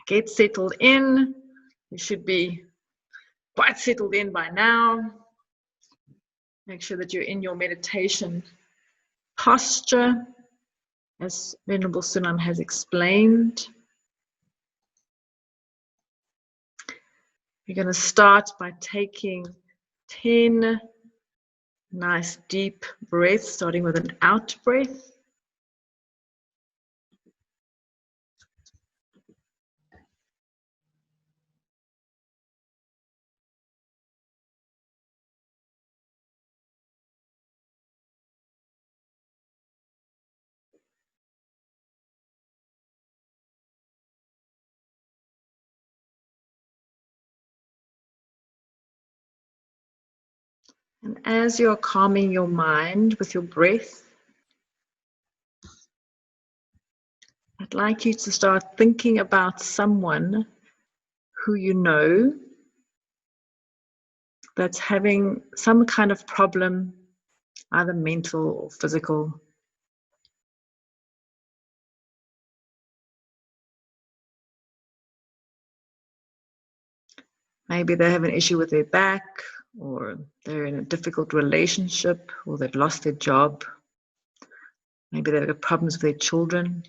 Get settled in. You should be quite settled in by now. Make sure that you're in your meditation posture, as Venerable Sunan has explained. You're going to start by taking 10 nice deep breaths, starting with an out breath. And as you're calming your mind with your breath, I'd like you to start thinking about someone who you know that's having some kind of problem, either mental or physical. Maybe they have an issue with their back, or they're in a difficult relationship, or they've lost their job. Maybe they've got problems with their children.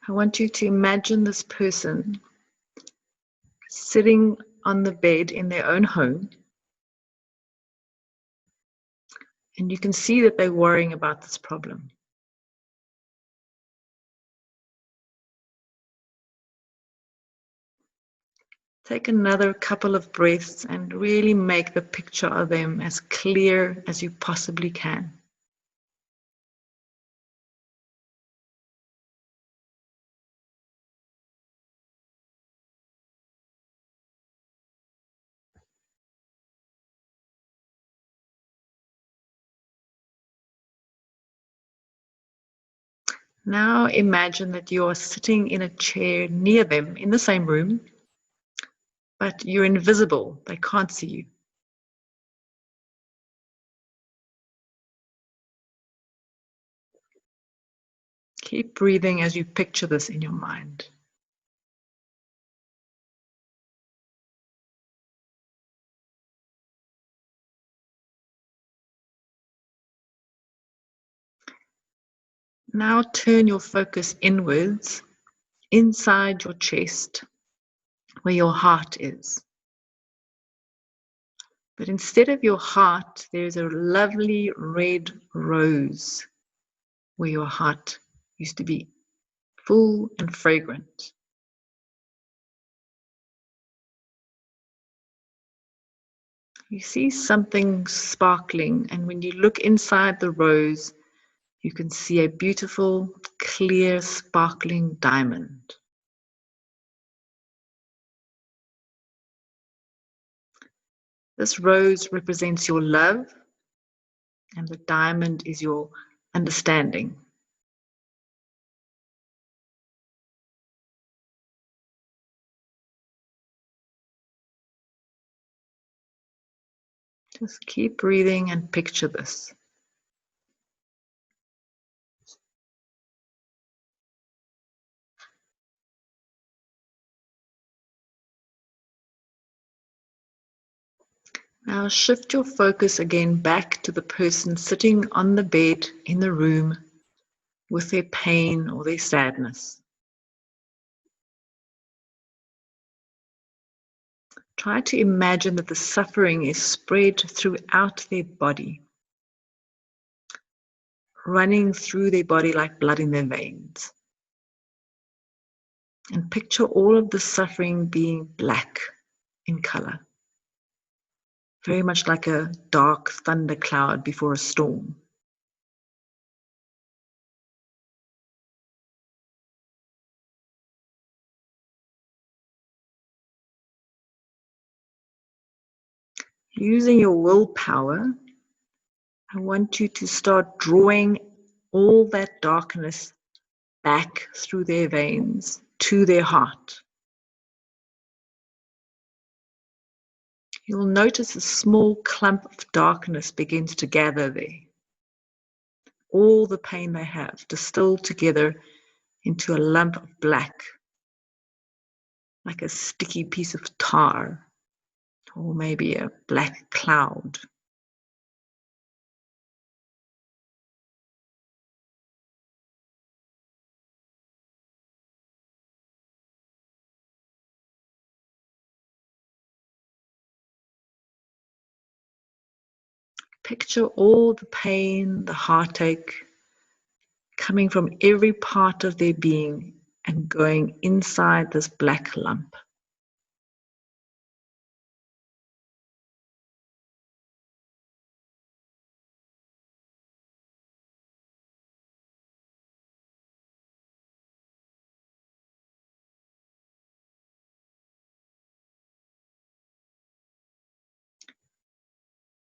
I want you to imagine this person sitting on the bed in their own home, and you can see that they're worrying about this problem. Take another couple of breaths and really make the picture of them as clear as you possibly can. Now imagine that you are sitting in a chair near them in the same room, but you're invisible. They can't see you. Keep breathing as you picture this in your mind. Now turn your focus inwards, inside your chest, where your heart is. But instead of your heart, there's a lovely red rose where your heart used to be, full and fragrant. You see something sparkling, and when you look inside the rose, you can see a beautiful, clear, sparkling diamond. This rose represents your love, and the diamond is your understanding. Just keep breathing and picture this. Now shift your focus again back to the person sitting on the bed in the room with their pain or their sadness. Try to imagine that the suffering is spread throughout their body, running through their body like blood in their veins. And picture all of the suffering being black in color, very much like a dark thunder cloud before a storm. Using your willpower, I want you to start drawing all that darkness back through their veins to their heart. You'll notice a small clump of darkness begins to gather there. All the pain they have distilled together into a lump of black, like a sticky piece of tar, or maybe a black cloud. Picture all the pain, the heartache, coming from every part of their being and going inside this black lump.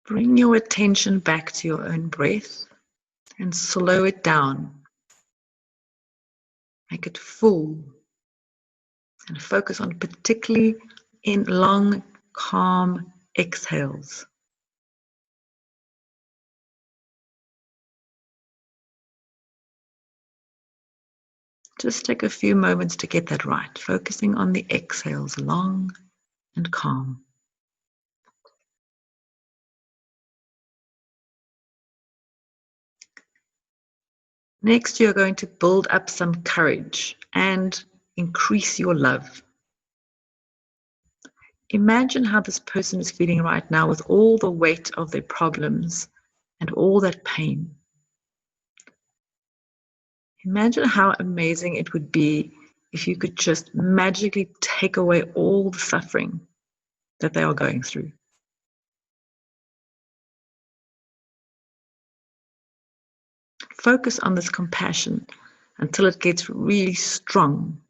Bring your attention back to your own breath and slow it down. Make it full and focus on particularly in long, calm exhales. Just take a few moments to get that right, focusing on the exhales, long and calm. Next, you're going to build up some courage and increase your love. Imagine how this person is feeling right now with all the weight of their problems and all that pain. Imagine how amazing it would be if you could just magically take away all the suffering that they are going through. Focus on this compassion until it gets really strong,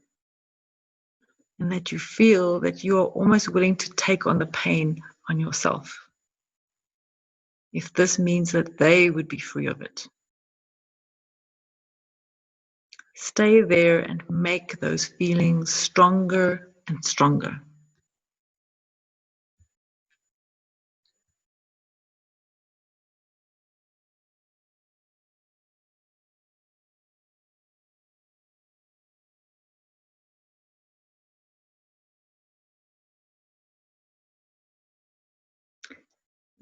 and that you feel that you are almost willing to take on the pain on yourself, if this means that they would be free of it. Stay there and make those feelings stronger and stronger.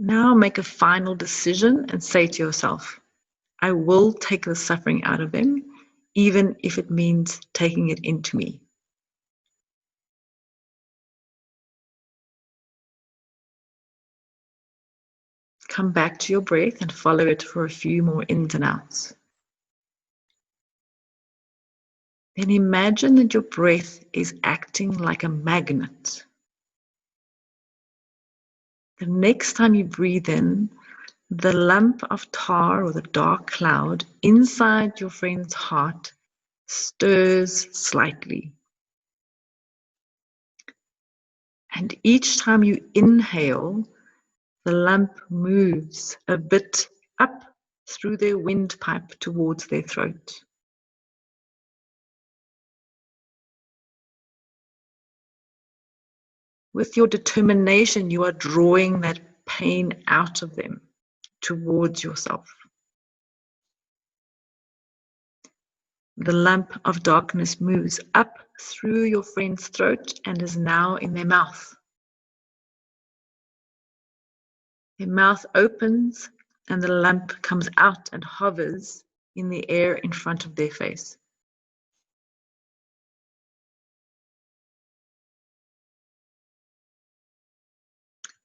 Now make a final decision and say to yourself, I will take the suffering out of them, even if it means taking it into me. Come back to your breath and follow it for a few more ins and outs. Then imagine that your breath is acting like a magnet. The next time you breathe in, the lump of tar or the dark cloud inside your friend's heart stirs slightly. And each time you inhale, the lump moves a bit up through their windpipe towards their throat. With your determination, you are drawing that pain out of them towards yourself. The lump of darkness moves up through your friend's throat and is now in their mouth. Their mouth opens and the lump comes out and hovers in the air in front of their face.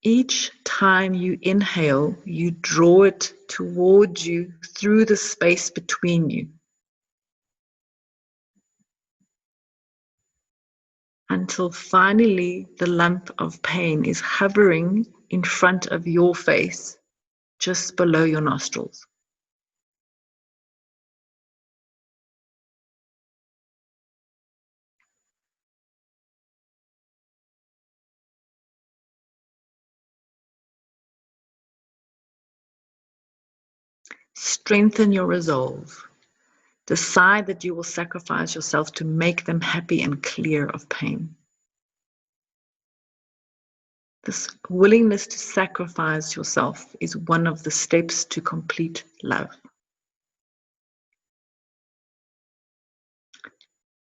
Each time you inhale, you draw it towards you through the space between you, until finally the lump of pain is hovering in front of your face, just below your nostrils. Strengthen your resolve. Decide that you will sacrifice yourself to make them happy and clear of pain. This willingness to sacrifice yourself is one of the steps to complete love.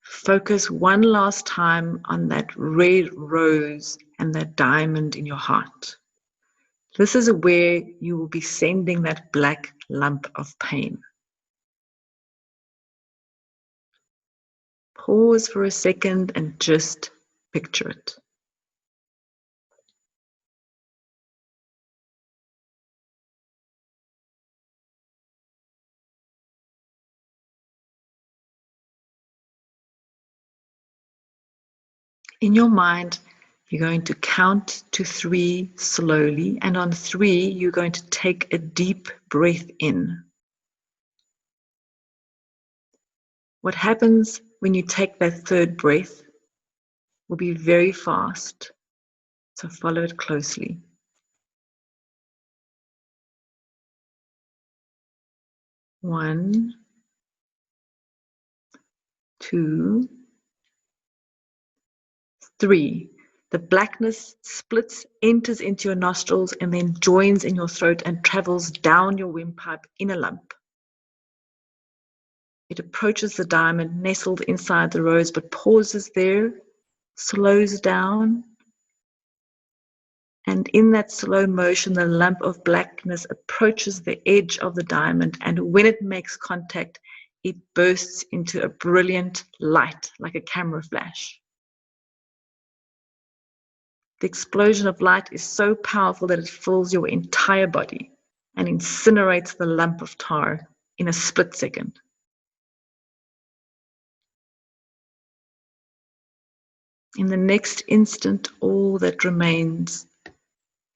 Focus one last time on that red rose and that diamond in your heart. This is where you will be sending that black lump of pain. Pause for a second and just picture it. In your mind, you're going to count to 3 slowly, and on 3, you're going to take a deep breath in. What happens when you take that third breath will be very fast, so follow it closely. 1, 2, 3. The blackness splits, enters into your nostrils, and then joins in your throat and travels down your windpipe in a lump. It approaches the diamond nestled inside the rose, but pauses there, slows down, and in that slow motion, the lump of blackness approaches the edge of the diamond, and when it makes contact, it bursts into a brilliant light like a camera flash. The explosion of light is so powerful that it fills your entire body and incinerates the lump of tar in a split second. In the next instant, all that remains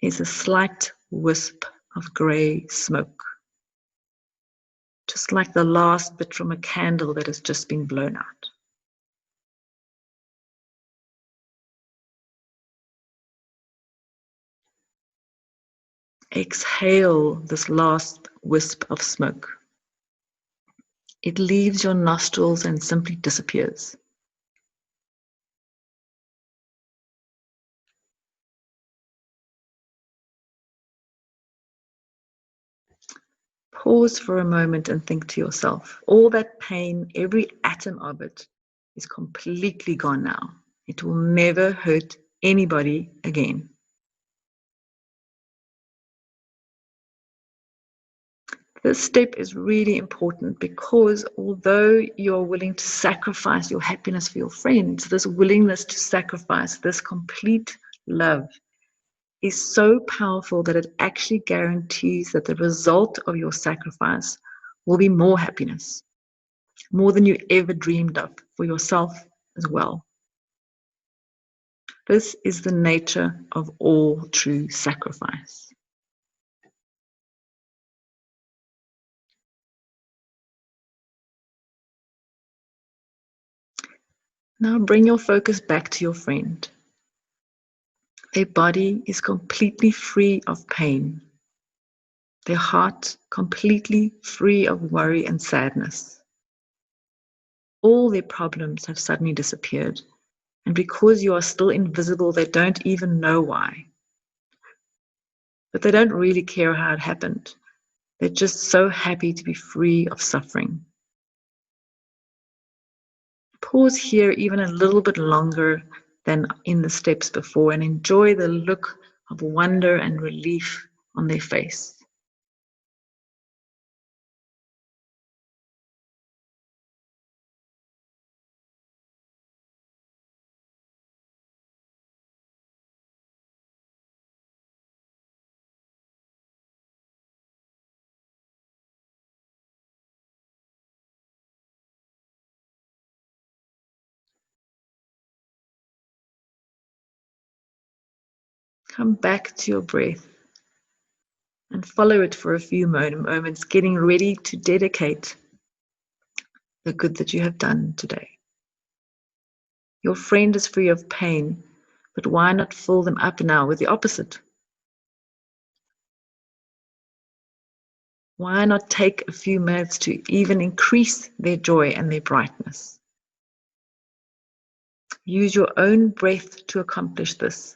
is a slight wisp of grey smoke, just like the last bit from a candle that has just been blown out. Exhale this last wisp of smoke. It leaves your nostrils and simply disappears. Pause for a moment and think to yourself, all that pain, every atom of it, is completely gone now. It will never hurt anybody again. This step is really important because although you're willing to sacrifice your happiness for your friends, this willingness to sacrifice, this complete love, is so powerful that it actually guarantees that the result of your sacrifice will be more happiness, more than you ever dreamed of for yourself as well. This is the nature of all true sacrifice. Now bring your focus back to your friend. Their body is completely free of pain. Their heart completely free of worry and sadness. All their problems have suddenly disappeared. And because you are still invisible, they don't even know why. But they don't really care how it happened. They're just so happy to be free of suffering. Pause here even a little bit longer than in the steps before and enjoy the look of wonder and relief on their face. Come back to your breath and follow it for a few moments, getting ready to dedicate the good that you have done today. Your friend is free of pain, but why not fill them up now with the opposite? Why not take a few minutes to even increase their joy and their brightness? Use your own breath to accomplish this.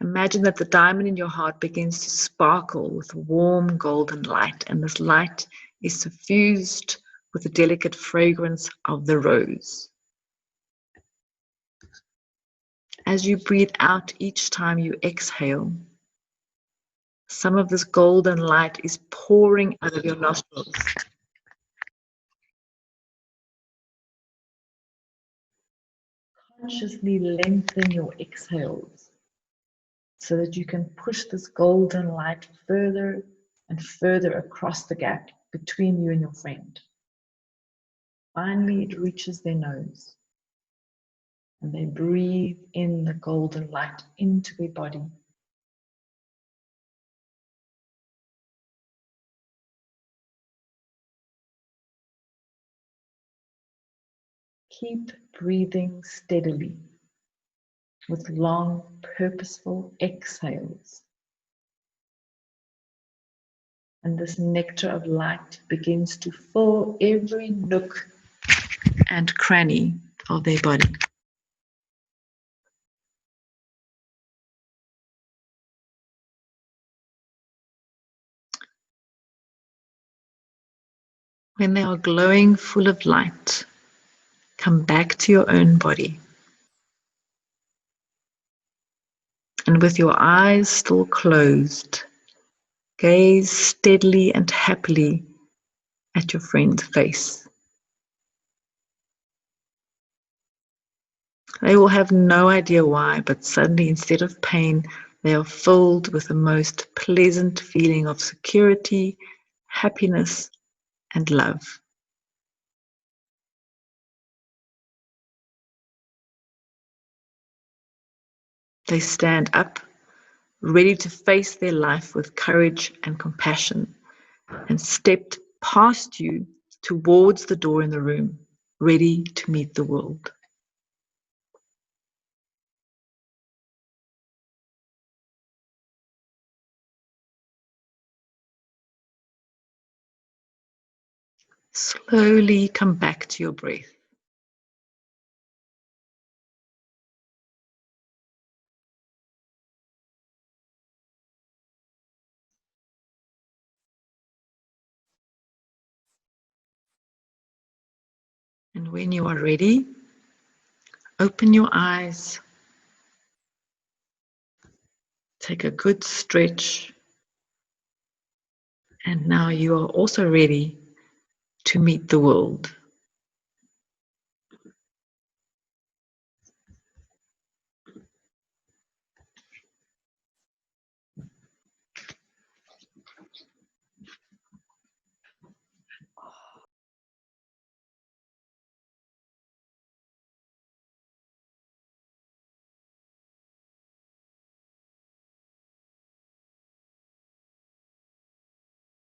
Imagine that the diamond in your heart begins to sparkle with warm golden light, and this light is suffused with the delicate fragrance of the rose. As you breathe out each time you exhale, some of this golden light is pouring out of your nostrils. Consciously lengthen your exhales so that you can push this golden light further and further across the gap between you and your friend. Finally, it reaches their nose, and they breathe in the golden light into their body. Keep breathing steadily with long, purposeful exhales. And this nectar of light begins to fill every nook and cranny of their body. When they are glowing full of light, come back to your own body. And with your eyes still closed, gaze steadily and happily at your friend's face. They will have no idea why, but suddenly, instead of pain, they are filled with the most pleasant feeling of security, happiness, and love. They stand up, ready to face their life with courage and compassion, and stepped past you towards the door in the room, ready to meet the world. Slowly come back to your breath. And when you are ready, open your eyes. Take a good stretch. And now you are also ready to meet the world.